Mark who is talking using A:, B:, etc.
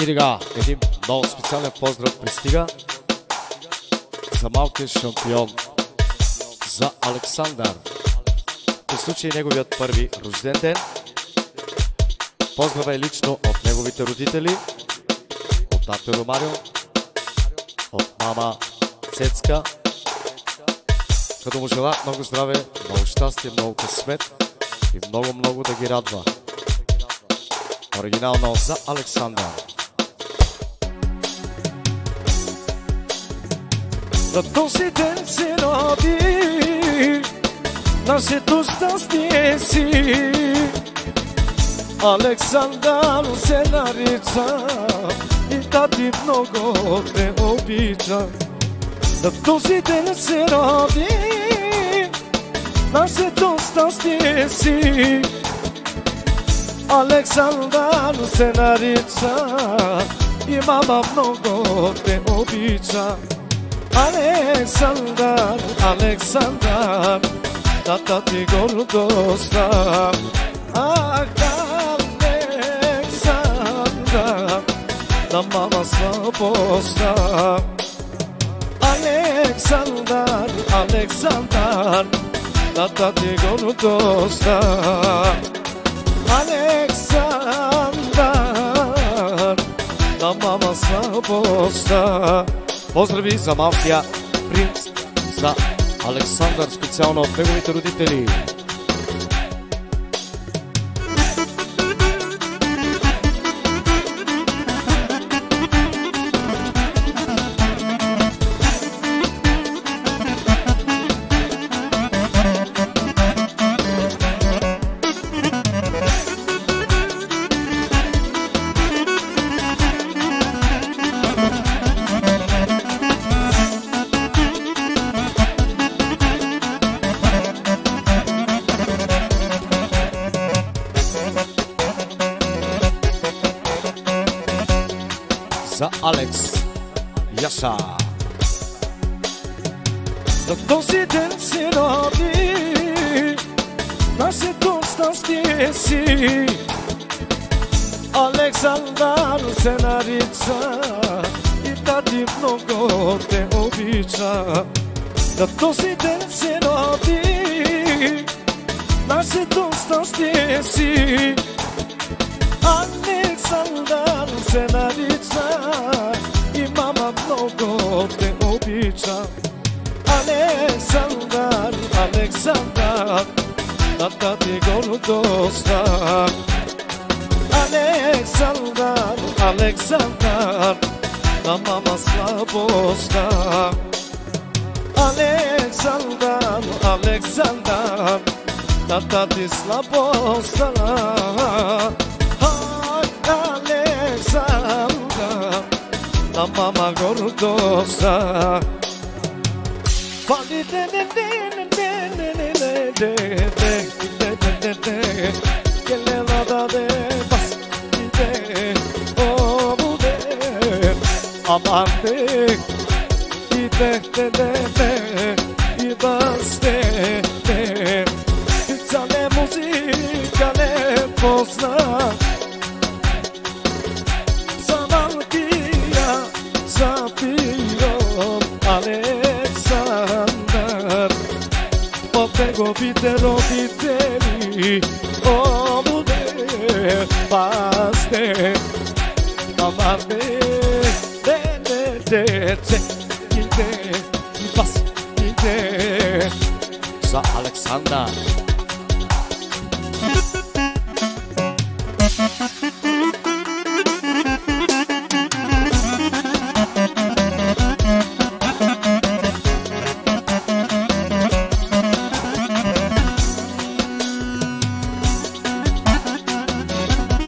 A: И сега един много специален поздрав пристига за малкият шампион, за Александър. В случай неговият първи рожден ден. Поздрава е лично от неговите родители, от тато Ромарио, от мама Цецка, като му желая много здраве, много щастие, много късмет и много да ги радва. Оригинално за Александър.
B: За този ден се роди, нашето щастие си. Александър се нарича и тати много те обича. За този ден се роди, нашето щастие си. Александър се нарича и мама много те обича. Александър, Александър, тата ти гордостта. Ах, Александър, на мама слабостта. Александър, Александър, тата ти гордостта. Александър, на мама слабостта.
A: Поздрави за малкия принц, за Александър, специално от неговите родители. За Алекс Яша.
B: За този ден се роди, нашето щастие си. Александър се нарича и тати много те обича. За този ден се роди, нашето щастие си. Александър се нарича и мама много те обича. Александър, Александър, тата ти гордостта. Александър, Александър, на мама слабостта. Александър, Александър, тата ти слабостта. Александър, на мама гордостта. Amante y te y baste sale música le pozna zamantia zapiro Alexander potego vitero viteri o bude baste amante
A: за Александър.